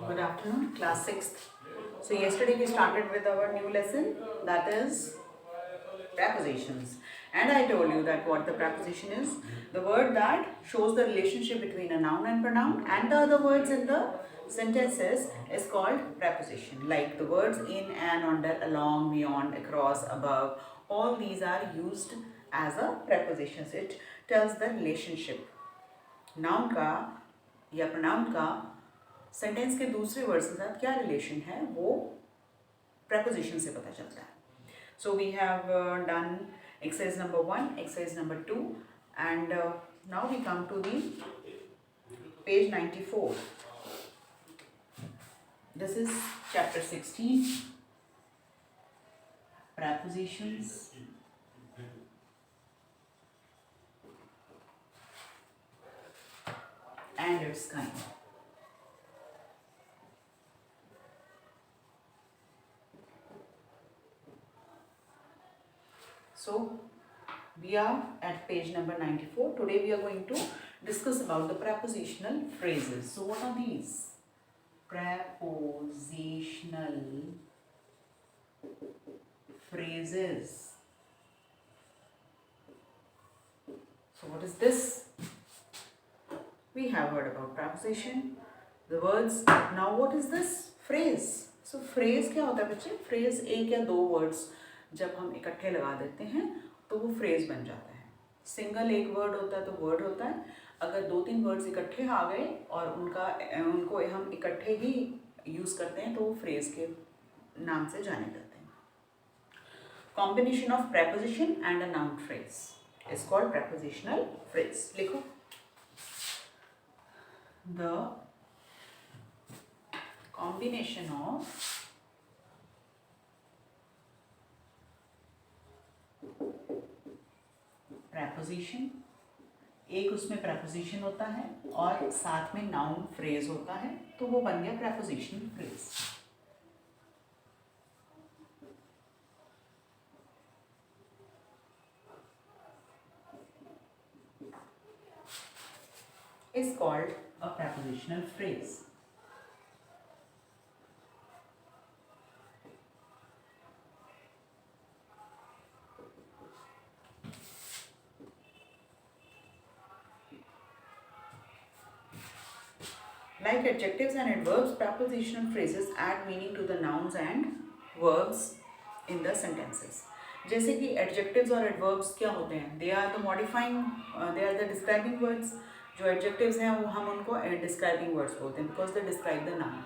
Good afternoon, class 6th. So yesterday we started with our new lesson, that is prepositions. And I told you that what the preposition is, the word that shows the relationship between a noun and pronoun and the other words in the sentences is called preposition. Like the words in, and, under, along, beyond, across, above, all these are used as a prepositions. It tells the relationship. Noun का या pronoun का sentence के दूसरे word के साथ क्या relation है वो preposition से पता चलता है. So we have done exercise number 1, exercise number 2, and now we come to the page 94. This is chapter 16, prepositions. And its kind. So we are at page number 94. Today we are going to discuss about the prepositional phrases. So what are these? Prepositional phrases. So what is this? We have heard about preposition, the words. Now what is this? Phrase. So phrase क्या होता है बच्चे? Phrase एक या दो words जब हम इकट्ठे लगा देते हैं तो वो phrase बन जाता है. सिंगल एक word होता है तो word होता है. अगर दो तीन words इकट्ठे आ गए और उनको हम इकट्ठे ही use करते हैं तो वो phrase के नाम से जाने जाते हैं. Combination of preposition and a noun phrase is called prepositional phrase. लिखो. The combination of preposition, एक उसमें preposition होता है और साथ में noun phrase होता है तो वो बन गया prepositional phrase. Is called a prepositional phrase. Like adjectives and adverbs, prepositional phrases add meaning to the nouns and verbs in the sentences. जैसे कि adjectives और adverbs क्या होते हैं? They are the modifying, they are the describing words. जो adjectives हैं वो हम उनको describing words बोलते हैं because they describe the noun.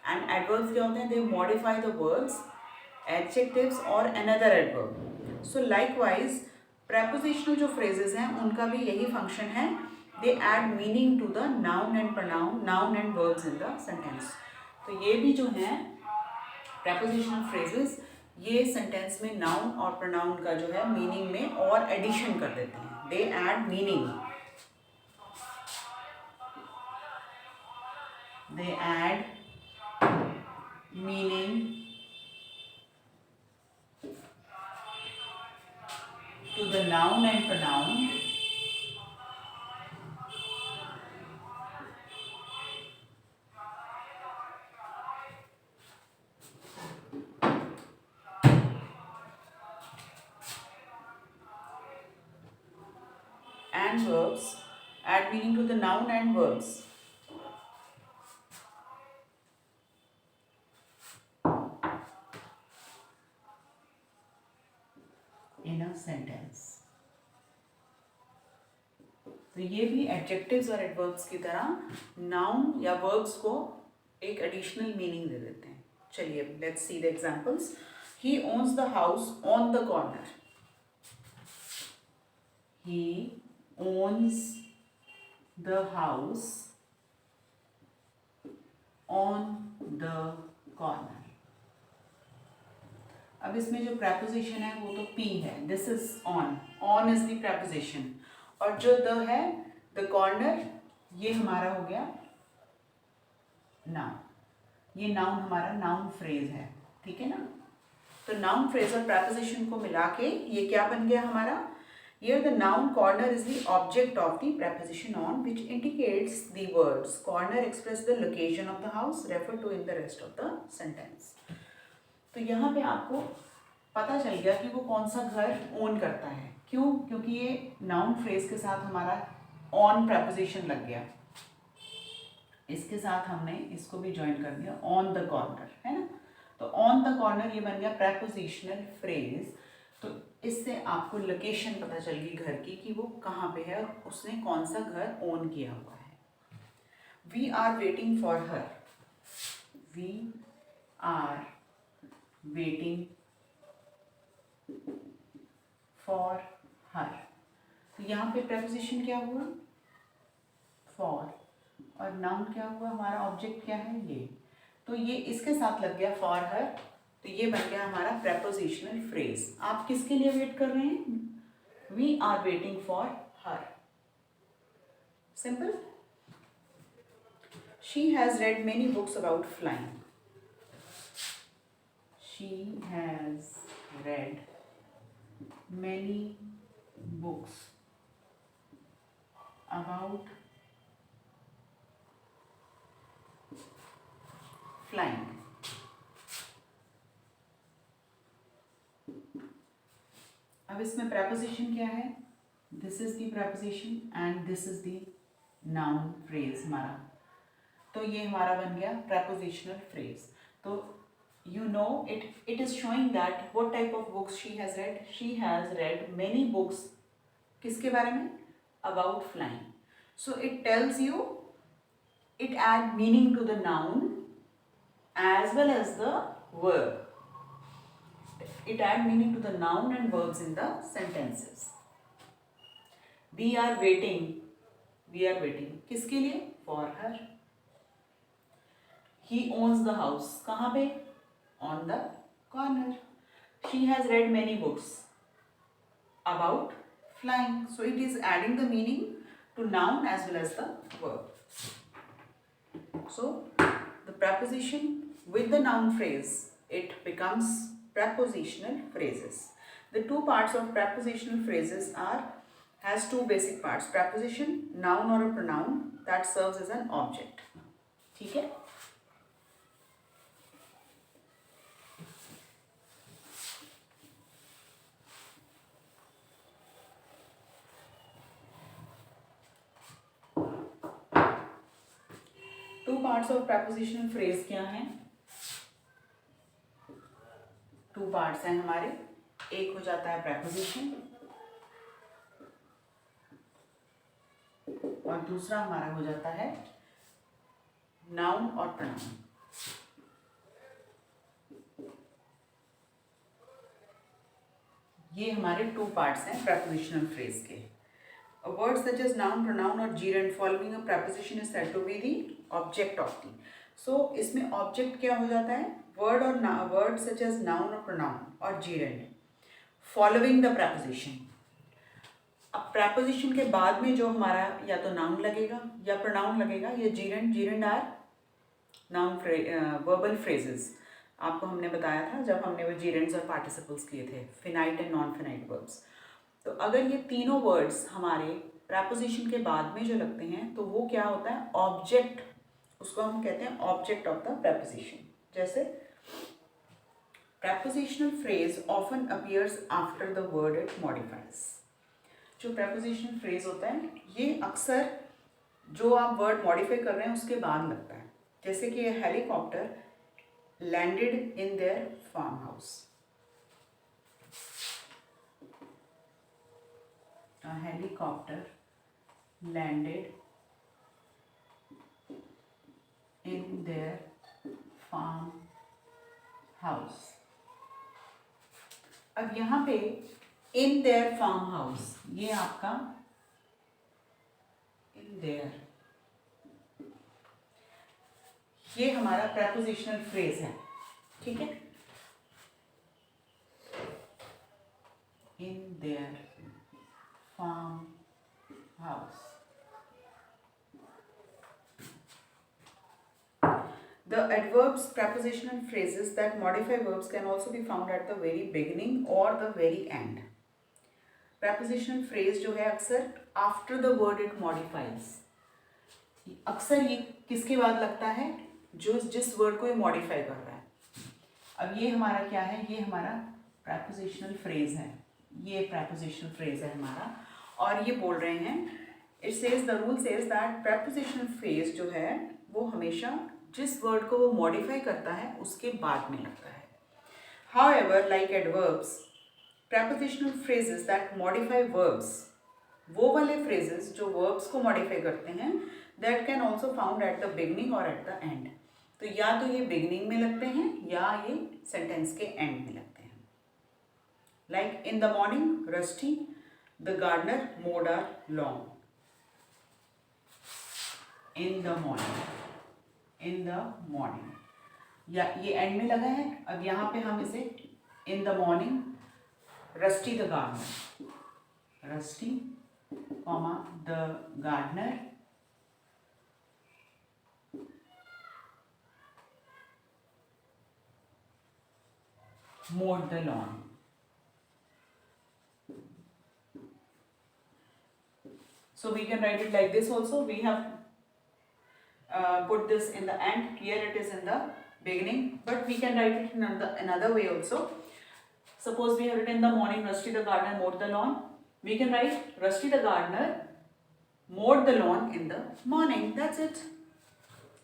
And adverbs क्या होते हैं? They modify the words, adjectives or another adverb. So likewise, prepositional जो phrases हैं उनका भी यही function है. They add meaning to the noun and pronoun, noun and verbs in the sentence. तो ये भी जो हैं prepositional phrases ये sentence में noun और pronoun का जो है meaning में और addition कर देते हैं. They add meaning. They add meaning to the noun and pronoun and verbs, add meaning to the noun and verbs. In a sentence. तो ये भी adjectives और adverbs की तरह noun या verbs को एक additional meaning दे देते हैं. चलिए let's see the examples. He owns the house on the corner. He owns the house on the corner. अब इसमें जो preposition है वो तो P है. This is on. On is the preposition. और जो the है the corner ये हमारा हो गया noun. ये noun हमारा noun phrase है. ठीक है ना? तो noun phrase और preposition को मिला के ये क्या बन गया हमारा? Here the noun corner is the object of the preposition on, which indicates the words. Corner express the location of the house referred to in the rest of the sentence. तो यहाँ पे आपको पता चल गया कि वो कौन सा घर ओन करता है. क्यों? क्योंकि ये नाउन फ्रेज के साथ हमारा ऑन preposition लग गया. इसके साथ हमने इसको भी ज्वाइन कर दिया, ऑन द कॉर्नर, है ना. तो ऑन द कॉर्नर ये बन गया prepositional phrase. तो इससे आपको लोकेशन पता चल गई घर की कि वो कहाँ पे है और उसने कौन सा घर ओन किया हुआ है. We are waiting for her. We are waiting for her. तो यहाँ पे preposition क्या हुआ? फॉर. और नाउन क्या हुआ? हमारा ऑब्जेक्ट क्या है? ये. तो ये इसके साथ लग गया फॉर हर. तो ये बन गया हमारा prepositional phrase. आप किसके लिए वेट कर रहे हैं? We are waiting for her. Simple. She has read many books about flying. She has read many books about flying. अब इसमें preposition क्या है? This is the preposition and this is the noun phrase हमारा. तो ये हमारा बन गया prepositional phrase. तो you know it is showing that what type of books she has read. She has read many books. किसके बारे में? About flying. So it tells you, it add meaning to the noun as well as the verb. It add meaning to the noun and verbs in the sentences. We are waiting. We are waiting. किसके लिए? For her. He owns the house. कहाँ पे? On the corner. She has read many books about flying. So it is adding the meaning to noun as well as the verb. So the preposition with the noun phrase, it becomes prepositional phrases. The two parts of prepositional phrases has two basic parts. Preposition, noun or a pronoun that serves as an object. ठीक है? Two parts of prepositional phrase क्या हैं? Two parts हैं हमारे. एक हो जाता है preposition और दूसरा हमारा हो जाता है नाउन और pronoun. ये हमारे टू पार्ट्स हैं prepositional phrase के. A word such as noun, pronoun और gerund following a preposition is said to be the object of the. So इसमें object क्या हो जाता है? Word और word such as noun और pronoun और gerund following the preposition. अब preposition के बाद में जो हमारा या तो noun लगेगा या pronoun लगेगा या gerund are noun verbal phrases. आपको हमने बताया था जब हमने वो gerunds और participles किए थे, finite and non-finite verbs. तो अगर ये तीनों वर्ड्स हमारे preposition के बाद में जो लगते हैं तो वो क्या होता है? ऑब्जेक्ट. उसको हम कहते हैं ऑब्जेक्ट ऑफ द preposition. जैसे prepositional phrase often appears after the word it modifies. जो prepositional phrase होता है ये अक्सर जो आप वर्ड मॉडिफाई कर रहे हैं उसके बाद लगता है. जैसे कि ये helicopter landed in their farm house. A helicopter landed in their farm house. अब यहाँ पे in their farm house ये आपका in their ये हमारा prepositional phrase है. ठीक है? In their farm house. The adverbs, prepositional phrases that modify verbs can also be found at the very beginning or the very end. prepositional phrase जो है अक्सर after the word it modifies, अक्सर ये किसके बाद लगता है, जो जिस वर्ड को ये मॉडिफाई कर रहा है. अब ये हमारा क्या है, ये हमारा prepositional phrase है, ये prepositional phrase है हमारा. और ये बोल रहे हैं, it says the rule says that prepositional phrase जो है वो हमेशा जिस वर्ड को वो मॉडिफाई करता है उसके बाद में लगता है. However, like adverbs, prepositional phrases that modify verbs, वो वाले phrases जो verbs को modify करते हैं, that can also found at the beginning or at the end. तो या तो ये beginning में लगते हैं या ये sentence के end में लगते हैं. Like in the morning, Rusty, the gardener, mowed our lawn. In the morning, in the morning. या ये एंड में लगा है. अब यहाँ पे हम इसे in the morning Rusty the gardener, Rusty comma the gardener mowed the lawn. So we can write it like this also. We have put this in the end. Here it is in the beginning, but we can write it in another way also. Suppose we have written in the morning, Rusty the gardener mowed the lawn. We can write Rusty the gardener mowed the lawn in the morning. That's it.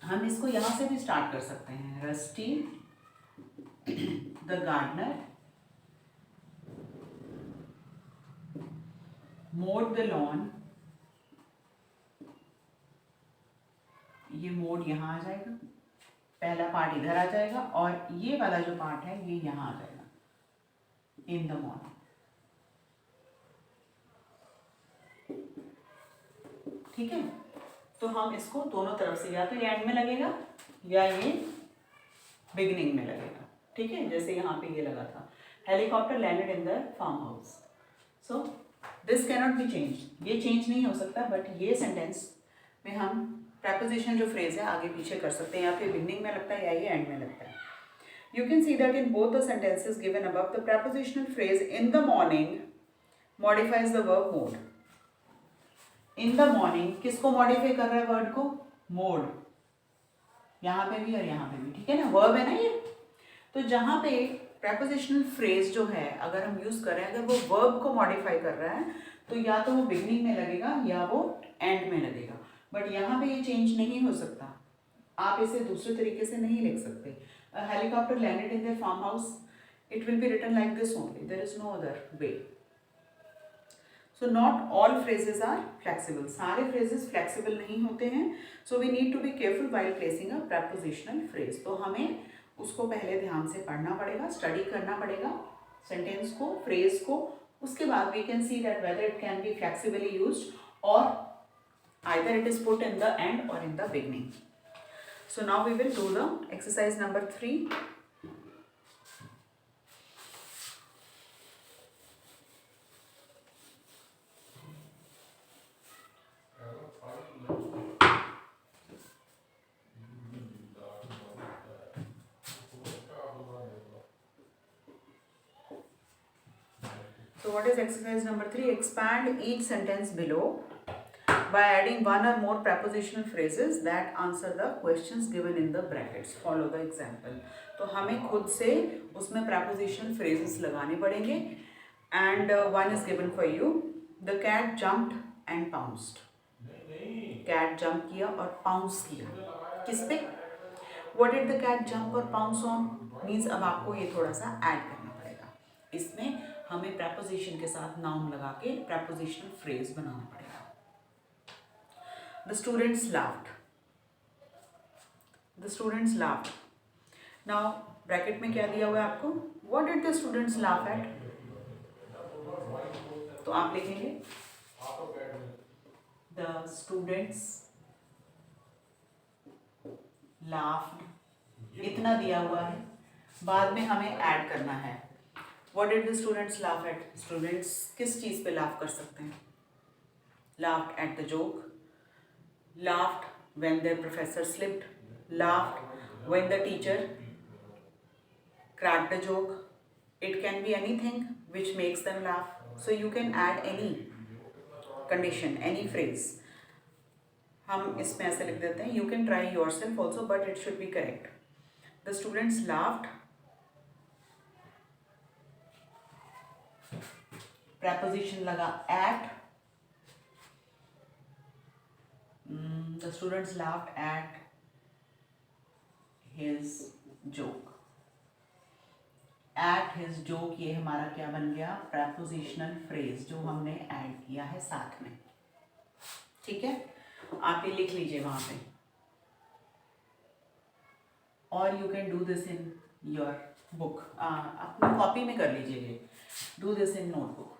हम इसको यहाँ से भी start कर सकते हैं. Rusty the gardener mowed the lawn. ये mode यहाँ आ जाएगा, पहला पार्ट इधर आ जाएगा और ये वाला जो पार्ट है ये यहाँ आ जाएगा, इन द मॉर्निंग. ठीक है, तो हम इसको दोनों तरफ से, या तो ये एंड में लगेगा या ये बिगिनिंग में लगेगा. ठीक है, जैसे यहाँ पे ये लगा था, helicopter landed in the farm house. So this cannot be change, ये चेंज नहीं हो सकता, बट ये सेंटेंस में हम preposition जो phrase है आगे पीछे कर सकते हैं, या फिर beginning में लगता है या ये end में लगता है. You can see that in both the sentences given above, the prepositional phrase in the morning modifies the verb mode. In the morning किसको modify कर रहा है word को? Mode. यहाँ पे भी और यहाँ पे भी, ठीक है ना, verb है ना ये. तो जहाँ पे prepositional phrase जो है अगर हम use कर रहे हैं, अगर वो verb को modify कर रहा है तो या तो वो beginning में लगेगा या वो end में लगेगा. बट यहाँ पे ये चेंज नहीं हो सकता, आप इसे दूसरे तरीके से नहीं लिख सकते. Helicopter landed in their farm house, it will be written like this only, there is no other way. So not all phrases are flexible, सारे फ्रेजेस फ्लेक्सिबल नहीं होते हैं. So we need to be careful while placing a prepositional phrase. तो हमें उसको पहले ध्यान से पढ़ना पड़ेगा, स्टडी करना पड़ेगा सेंटेंस को, फ्रेज को. उसके बाद we can see that whether it can be flexibly used और either it is put in the end or in the beginning. So now we will do the exercise number 3. So what is exercise number 3? Expand each sentence below by adding one or more prepositional phrases that answer the questions given in the brackets. Follow the example. तो हमें खुद से उसमें prepositional phrases लगाने पड़ेंगे. And one is given for you. The cat jumped and pounced. Cat jump किया और pounce किया. किस पे? What did the cat jump or pounce on? Means अब आपको ये थोड़ा सा add करना पड़ेगा. इसमें हमें preposition के साथ noun लगा के prepositional phrase बनाना पड़ेगा. The students laughed. The students laughed. Now bracket में क्या दिया हुआ है आपको? What did the students laugh at? तो आप लिखेंगे The students laughed. इतना दिया हुआ है, बाद में हमें ऐड करना है. What did the students laugh at? Students किस चीज़ पे laugh कर सकते हैं? Laughed at the joke. Laughed when their professor slipped. Laughed when the teacher cracked a joke. It can be anything which makes them laugh. So you can add any condition, any phrase. हम इसमें ऐसे लिख देते हैं, you can try yourself also, but it should be correct. The students laughed. Preposition लगा at. The students laughed at his joke. At his joke ये हमारा क्या बन गया? Prepositional phrase जो हमने ऐड किया है साथ में. ठीक है, आप ये लिख लीजिए वहां पे. और you can do this in your book, अपनी कॉपी में कर लीजिए ये. Do this in notebook.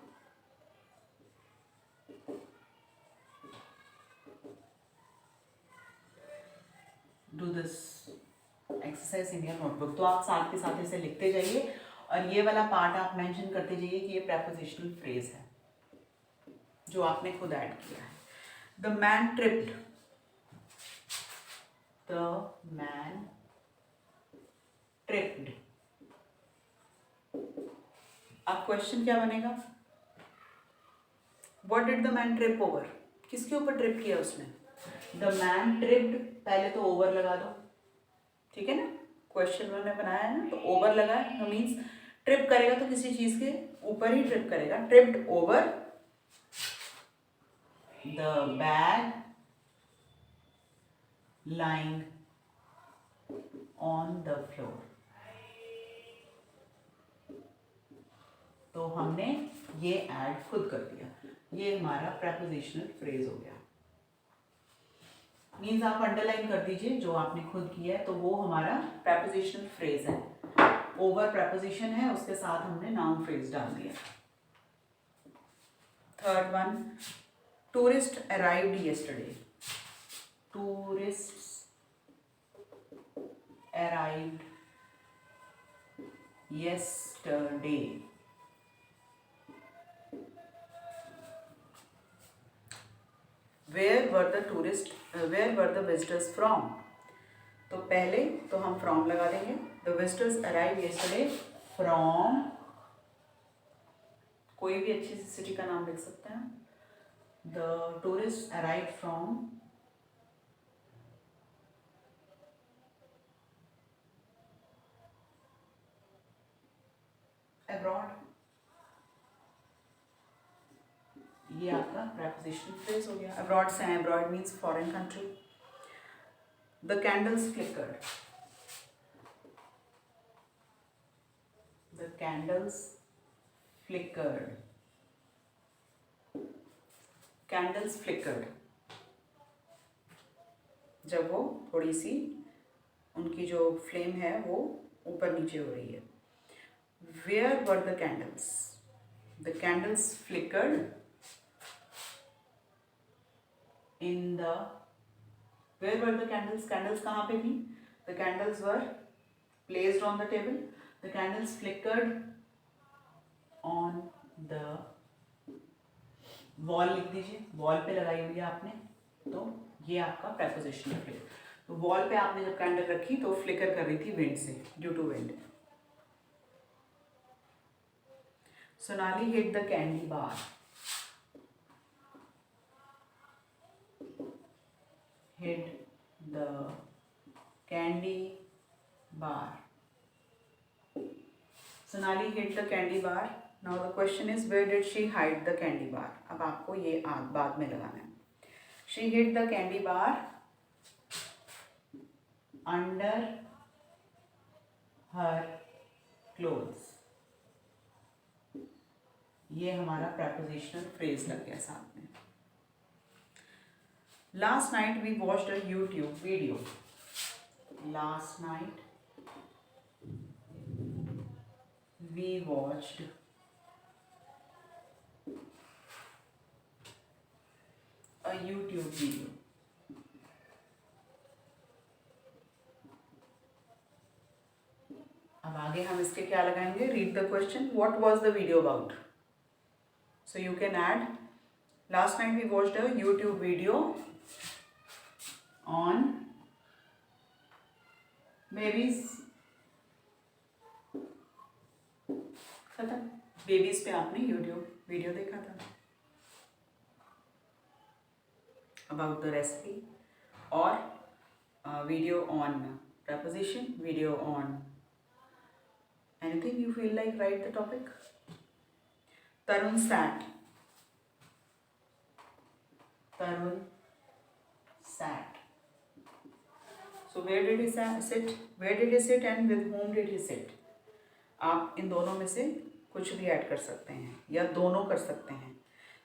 Do this exercise in your notebook. तो आप साथ के साथ इसे लिखते जाइए और ये वाला पार्ट आप मेंशन करते जाइए कि ये प्रेपोजिशनल फ्रेज है जो आपने खुद ऐड किया है. The man tripped. The man tripped. अब क्वेश्चन क्या बनेगा? What did the man trip over? किसके ऊपर ट्रिप किया उसने? The man tripped. पहले तो ओवर लगा दो, ठीक है ना? क्वेश्चन मैंने बनाया है ना, तो ओवर लगा है, तो मीन्स ट्रिप करेगा तो किसी चीज के ऊपर ही ट्रिप करेगा. Tripped over the bag lying on the floor. तो हमने ये ऐड खुद कर दिया. ये हमारा प्रेपोजिशनल फ्रेज हो गया. मीन्स आप अंडरलाइन कर दीजिए जो आपने खुद किया है, तो वो हमारा प्रेपोजिशनल फ्रेज है. ओवर प्रेपोजिशन है, उसके साथ हमने नाउन फ्रेज डाल दिया. Third one, tourist arrived yesterday. Tourists arrived yesterday. Where were the tourists? Where were the visitors from? तो पहले तो हम from लगा देंगे. The visitors arrived yesterday from, कोई भी अच्छी सी सिटी का नाम लिख सकते हैं. The tourists arrived from abroad. ये आपका prepositional phrase हो गया. abroad से आए, abroad means foreign country. The candles flickered. The candles flickered. Candles flickered. जब वो थोड़ी सी उनकी जो फ्लेम है वो ऊपर नीचे हो रही है. Where were the candles? The candles flickered in the. Where were the candles? Candles कहाँ पे थी? The candles were placed on the table. The candles flickered on the wall. लिख दीजिए, वॉल पे लगाई हुई है आपने, तो ये आपका prepositional phrase. तो वॉल पे आपने जब कैंडल रखी तो फ्लिकर कर रही थी विंड से, due to wind. Sonali hit the candy bar. Hit the candy bar. Sonali hit the candy bar. Now the question is, where did she hide the candy bar? अब आपको ये बाद में लगाना है. She hid the candy bar under her clothes. ये हमारा prepositional phrase लग गया साथ में. Last night we watched a YouTube video. Last night we watched a YouTube video. अब आगे हम इसके क्या लगाएंगे? Read the question. What was the video about? So you can add, last night we watched a YouTube video on babies. खत्म. Babies पे आपने YouTube video देखा था अबाउट द रेसिपी, और video on preposition, video on anything you feel like, write the topic. Tarun sat. Tarun sat. So where did he sit? Where did he sit and with whom did he sit? आप इन दोनों में से कुछ भी add कर सकते हैं या दोनों कर सकते हैं.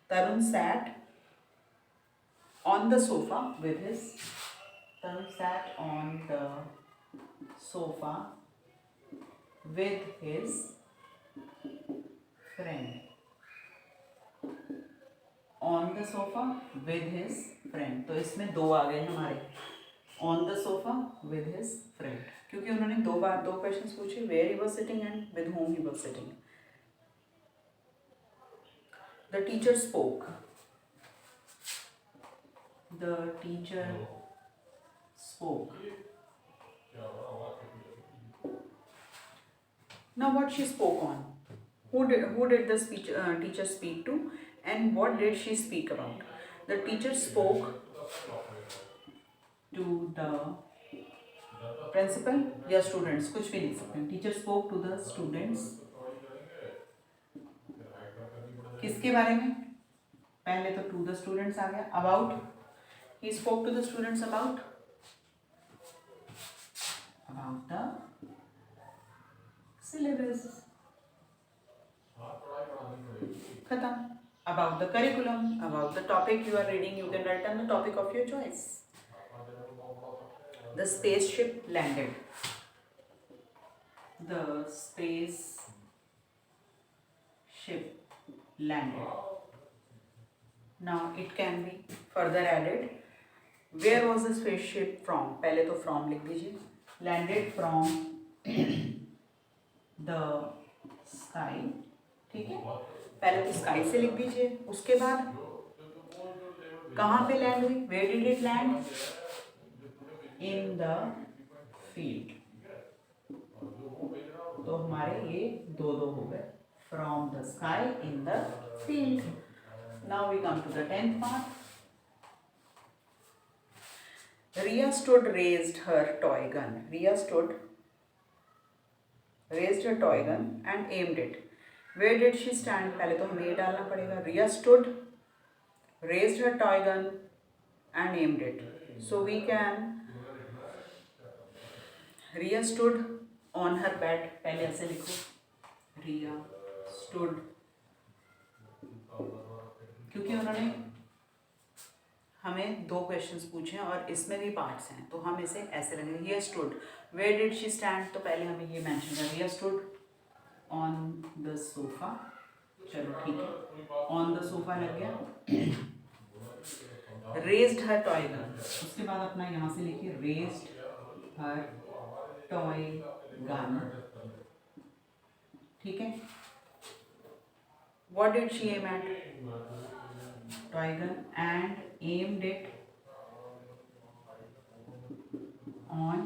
Tarun sat on the sofa with his. Tarun sat on the sofa with his friend. On the sofa with his friend. तो इसमें दो आ गए हमारे. On the sofa with his friend. क्योंकि उन्होंने दो बार दो क्वेश्चंस पूछे, where he was sitting and with whom he was sitting. The teacher spoke. The teacher spoke. Now what she spoke on? Who did the teacher speak to, and what did she speak about? The teacher spoke to the principal या students, कुछ भी लिख सकते हैं. Teacher spoke to the students. किसके बारे में? पहले तो to the students आ गया. About, he spoke to the students about the syllabus. खत्म. About the curriculum, about the topic you are reading, you can write down the topic of your choice. The spaceship landed. The spaceship landed. Now it can be further added. Where was the spaceship from? पहले तो from लिख दीजिए. Landed from the sky. ठीक है, पहले तो sky से लिख दीजिए. उसके बाद कहाँ पे लैंड हुई? Where did it land? In the field. तो हमारे ये दो हो गए. From the sky, in the field. Now we come to the 10th part. Riya stood, raised her toy gun. Riya stood, raised her toy gun and aimed it. Where did she stand? पहले तो हमें ये डालना पड़ेगा. Riya stood, raised her toy gun and aimed it. So we can, Riya stood on her bed. पहले ऐसे लिखो. Riya stood. क्योंकि उन्होंने हमें दो क्वेश्चंस पूछे हैं और इसमें भी पार्ट्स हैं, तो हम इसे ऐसे रखेंगे. Riya stood. Where did she stand? तो पहले हमें ये मेंशन करना. Riya stood on the sofa. चलो ठीक है, on the sofa लग गया. Raised her toy gun. उसके बाद अपना यहाँ से लिखिए raised her toy gun. ठीक है. What did she aim at? Toy gun, and aimed it on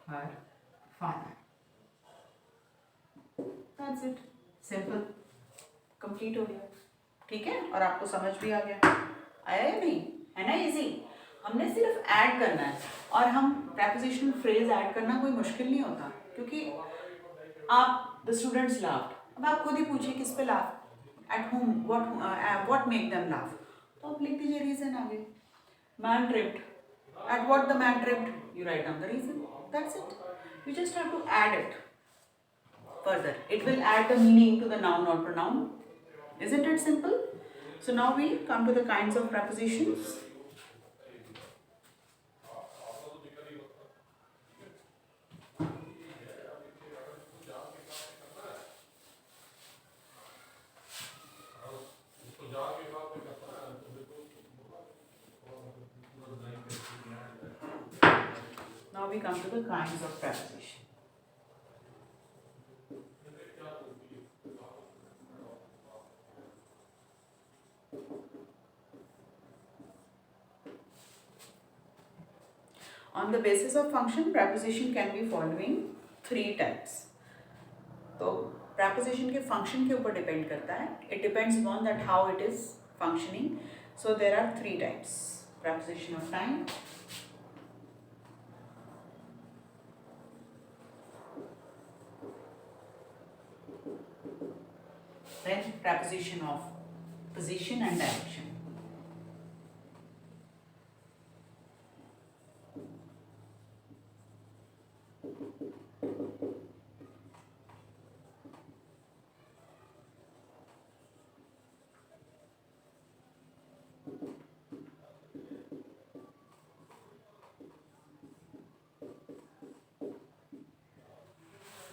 her father. That's it. Simple. Complete हो गया. ठीक है, और आपको समझ भी आ गया. आया या नहीं? है ना इजी? हमने सिर्फ ऐड करना है, और हम prepositional phrase ऐड करना कोई मुश्किल नहीं होता, क्योंकि आप the students laughed. अब आप खुद ही पूछिए किस पे laugh, at whom, what make them laugh. तो आप लिख दीजिए reason आगे. Man tripped. At what the man tripped? You write down the reason. That's it. You just have to add it further. It will add the meaning to the noun or pronoun. Isn't it simple? So now we come to the kinds of prepositions. Now we come to the kinds of preposition. On the basis of function, preposition can be following three types. So प्रैपोजिशन के function के ऊपर depend करता है. It depends upon that how it is functioning. So there are 3 types: preposition of time, then preposition of position and direction.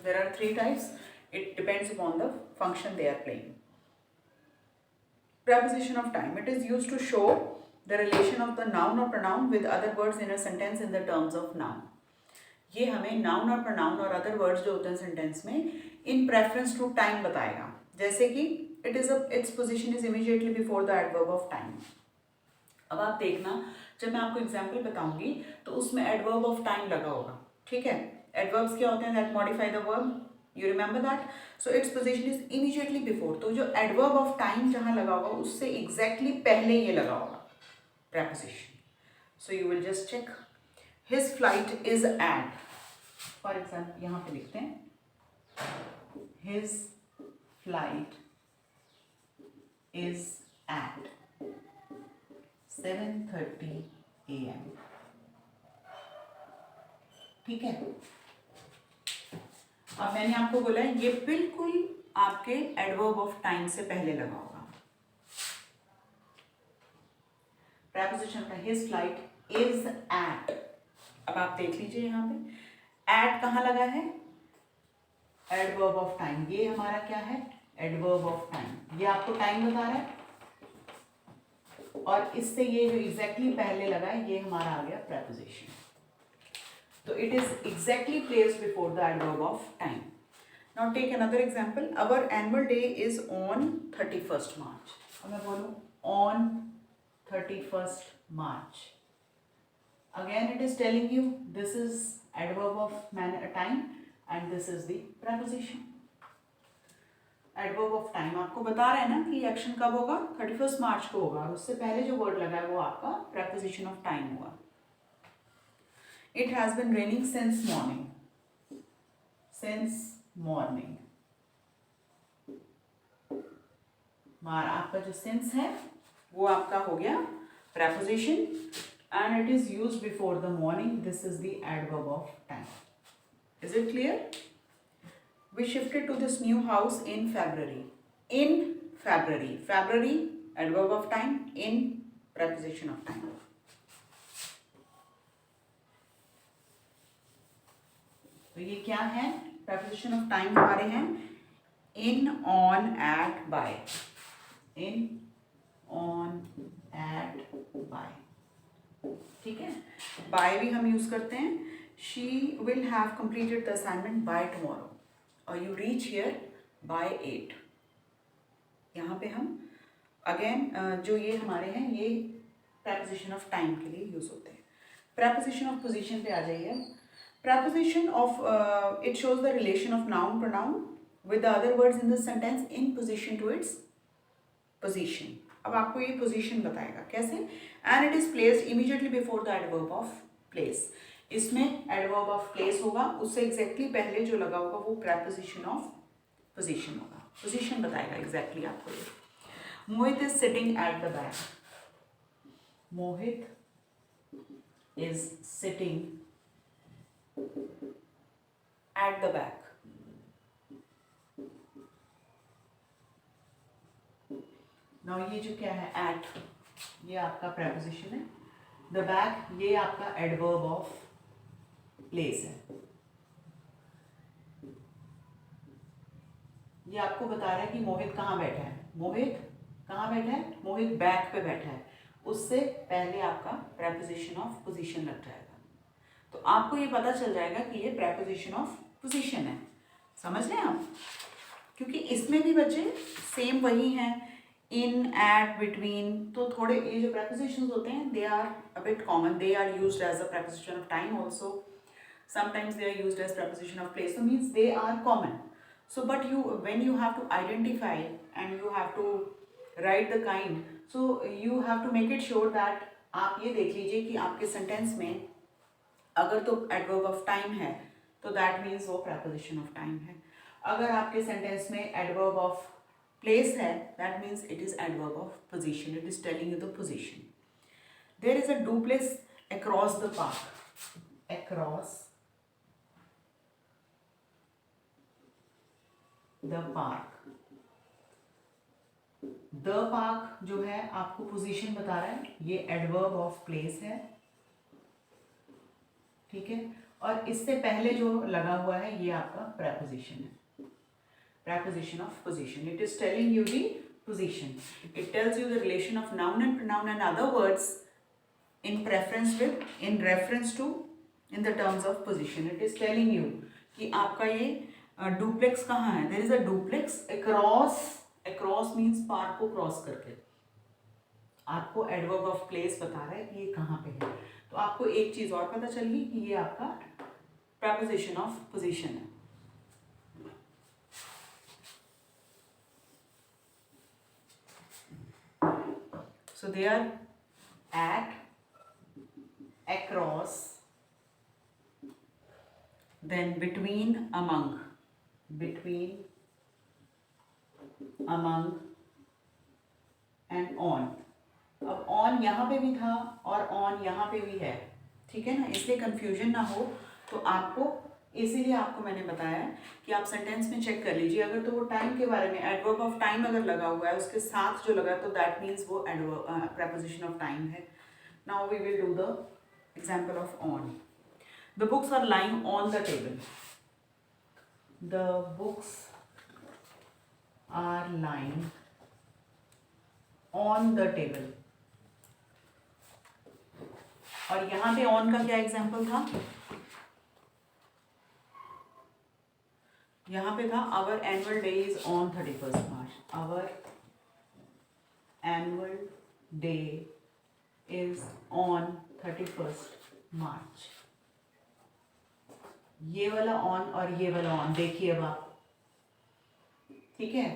There are 3 types. It depends upon the function they are playing. Preposition of time. It is used to show the relation of the noun or pronoun with other words in a sentence in the terms of noun. ये हमें noun और pronoun और other words जो होते हैं sentence में in preference to time बताएगा. जैसे कि its position is immediately before the adverb of time. अब आप देखना, जब मैं आपको एग्जाम्पल बताऊंगी तो उसमें adverb of time लगा होगा. ठीक है, adverbs क्या होते हैं? that modify the verb. You remember that? So its position is immediately before. तो जो adverb of time जहाँ लगा होगा उससे exactly पहले ये लगा होगा preposition. So you will just check. His flight is at. For example, यहाँ पे लिखते हैं his flight is at 7:30 AM. ठीक है. अब मैंने आपको बोला है ये बिल्कुल आपके एडवर्ब ऑफ टाइम से पहले लगा होगा. प्रेपोजिशन का हिज फ्लाइट इज एट. अब आप देख लीजिए यहाँ पे एट कहाँ लगा है? Adverb of time. ये हमारा क्या है? Adverb of time. ये आपको टाइम बता रहा है और इससे ये जो एग्जैक्टली पहले लगा है ये हमारा आ गया preposition. So it is exactly placed before the adverb of time. Now take another example. Our annual day is on 31st March. अब मैं बोलूँ on 31st March. Again it is telling you this is adverb of time and this is the preposition. Adverb of time आपको बता रहा है ना कि action कब होगा? 31st March को होगा और उससे पहले जो वर्ड लगा है वो आपका preposition of time हुआ. It has been raining since morning. Since morning. आपका जो since है वो आपका हो गया preposition and it is used before the morning. This is the adverb of time. Is it clear? We shifted to this new house in February. In February. February adverb of time. In preposition of time. तो ये क्या है? preposition of time हमारे हैं in, on, at, by. In, on, at, by. ठीक है. by भी हम यूज करते हैं. she will have completed the assignment by tomorrow or you reach here by 8. यहाँ पे हम again जो ये हमारे हैं ये preposition of time के लिए यूज होते हैं. preposition of position पे आ जाइए. Preposition of it shows the relation of noun pronoun with the other words in the sentence in position to its position. अब आपको ये position बताएगा कैसे? And it is placed immediately before the adverb of place. इसमें adverb of place होगा, उससे exactly पहले जो लगा होगा वो preposition of position होगा. Position बताएगा exactly आपको ये. Mohit is sitting at the back. Mohit is sitting at the back. Now ये जो क्या है at, ये आपका preposition है. The back ये आपका adverb of place है. ये आपको बता रहा है कि मोहित कहाँ बैठा है. मोहित कहाँ बैठा है? मोहित बैक पे बैठा है. उससे पहले आपका preposition of position लग जाएगा. तो आपको ये पता चल जाएगा कि ये preposition of position है. समझ रहे हैं आप? क्योंकि इसमें भी बच्चे सेम वही हैं. in, at, between. तो थोड़े ये जो prepositions होते हैं they are a bit common. They are used as a preposition of time also. Sometimes they are used as preposition of place. So means they are common. So but you, when you have to identify and you have to write the kind, so you have to make it sure that आप ये देख लीजिए कि आपके sentence में अगर तो adverb of time है तो दैट मीन्स वो प्रपोजिशन ऑफ टाइम है. अगर आपके सेंटेंस में एडवर्ब ऑफ प्लेस है that means it is adverb of position. It is telling you the position. There is a duplex across the park. Across the park. The park जो है आपको position बता रहा है, ये एडवर्ब ऑफ प्लेस है. ठीक है. और इससे पहले जो लगा हुआ है ये आपका preposition है. Preposition of position. It is telling you the position. It tells you the relation of noun and pronoun and other words in preference with, in reference to, in the terms of position. It is telling you कि आपका ये duplex कहाँ है. There is a duplex across. Across means पार को cross करके. आपको adverb of place बता रहा है कि ये कहाँ पे है. तो आपको एक चीज और पता चल गई कि ये आपका preposition ऑफ पोजीशन है. So they are at, across, then between, among, between, among and on. अब ऑन यहाँ पे भी था और ऑन यहाँ पे भी है. ठीक है ना, इसलिए कंफ्यूजन ना हो. तो आपको, इसीलिए आपको मैंने बताया कि आप सेंटेंस में चेक कर लीजिए. अगर तो वो टाइम के बारे में एडवर्ब ऑफ टाइम अगर लगा हुआ है उसके साथ जो लगा तो दैट मीन्स वो एडवर्ब preposition ऑफ टाइम है. Now we will do the example of on. The books are lying on the table. The books are lying on the table. और यहाँ पे ऑन का क्या एग्जाम्पल था? यहाँ पे था our annual day is on 31st March. Our annual day is on 31st March. ये वाला ऑन और ये वाला ऑन देखिए अब आप. ठीक है.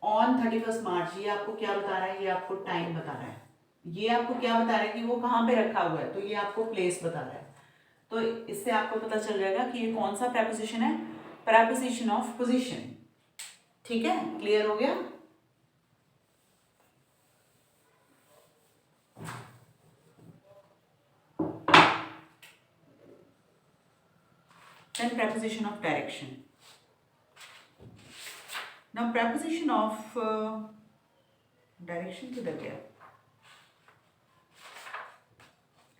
ऑन 31st मार्च ये आपको क्या बता रहा है? ये आपको टाइम बता रहा है. ये आपको क्या बता रहा है कि वो कहाँ पे रखा हुआ है, तो ये आपको प्लेस बता रहा है. तो इससे आपको पता चल जाएगा कि ये कौन सा preposition है. preposition of position. ठीक है, क्लियर हो गया. Then preposition of direction. Now preposition of direction किधर गया?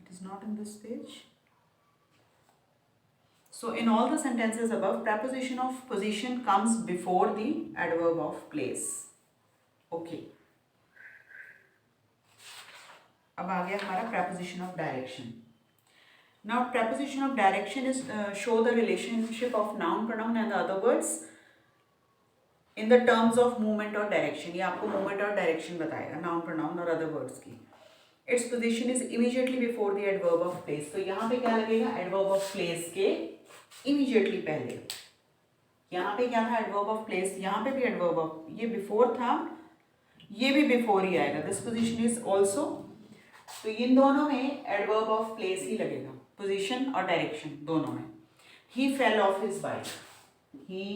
It is not in this page. So in all the sentences above, preposition of position comes before the adverb of place. Okay. अब आ गया हमारा preposition of direction. Now preposition of direction is show the relationship of noun, pronoun and the other words in the terms of movement or direction. ये आपको movement और direction बताएगा noun, pronoun और other words की. Its position is immediately before the adverb of place. तो यहाँ पे क्या लगेगा? adverb of place के immediately पहले. यहाँ पे क्या था? adverb of place. यहाँ पे भी adverb of, ये before था, ये भी before ही आएगा. This position is also. तो इन दोनों में adverb of place ही लगेगा. Position और direction दोनों में. He fell off his bike. He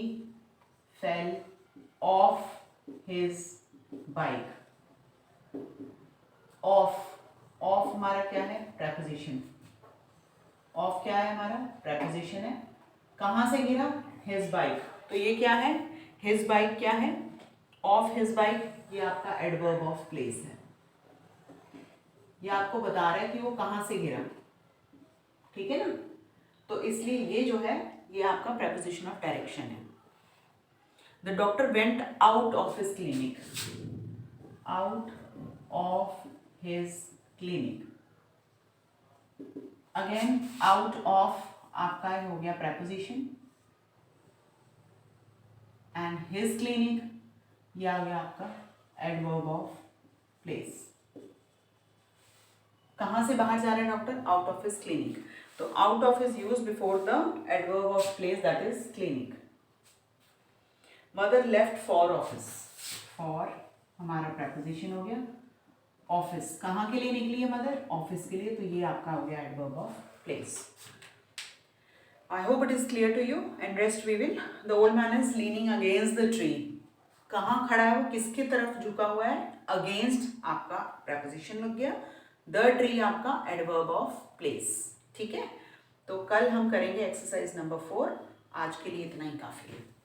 fell off his bike. Off. Off हमारा क्या है? Preposition. Off क्या है हमारा? Preposition है. कहाँ से गिरा? His bike. तो ये क्या है? His bike क्या है? Off his bike ये आपका adverb of place है. ये आपको बता रहा है कि वो कहाँ से गिरा. ठीक है ना. तो इसलिए ये जो है ये आपका preposition of direction है. The doctor went out of his clinic. Out of his clinic. Again out of आपका हो गया preposition and his clinic ये आ गया आपका adverb of place. कहाँ से बाहर जा रहे हैं doctor? Out of his clinic. तो out of is used before the adverb of place, that is clinic. Mother left for office, for हमारा प्रपोजिशन हो गया, ऑफिस कहाँ के लिए निकली है मदर, ऑफिस के लिए, तो ये आपका हो गया adverb of place. I hope it is clear to you and rest we will. The old man is leaning against the tree. कहाँ खड़ा है वो, किसकी तरफ झुका हुआ है, अगेंस्ट आपका preposition लग गया, the tree आपका adverb of place. ठीक है, तो कल हम करेंगे एक्सरसाइज नंबर 4. आज के लिए इतना ही काफ़ी है.